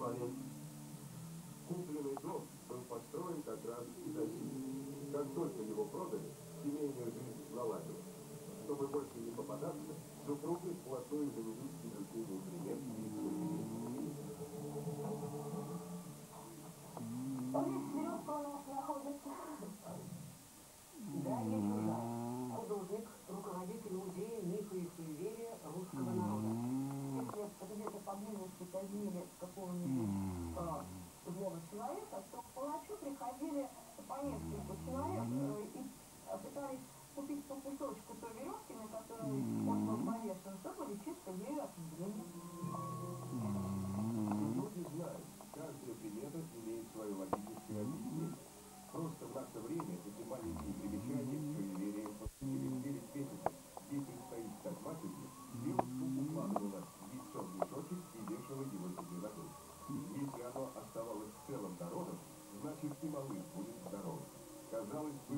дворе. Купленный дом был построен как раз из оси. Как только его продали, семейная жизнь наладилась. Чтобы больше не попадаться, супруги вплотную занялись изучением примет и исследованием. Веревка у нас находится. Дарья Чужая, художник, руководитель музея мифа и суеверия русского народа. Если где-то поблизости казнили какого-нибудь злого человека, то к палачу приходили по нескольку человек и пытались купить по кусочку той веревки, на которой он был повешен, чтобы лечиться ею от измены. Люди знают, каждая примета имеет свое логическое объяснение. Просто в наше время эти маленькие примечания к суевериям через 9 месяцев ей предстоит стать матерью, девушка укладывала яйцо в мешочек и вешала его себе на грудь. Если оно оставалось целым народом, значит и малыш будет здоров. Казалось бы,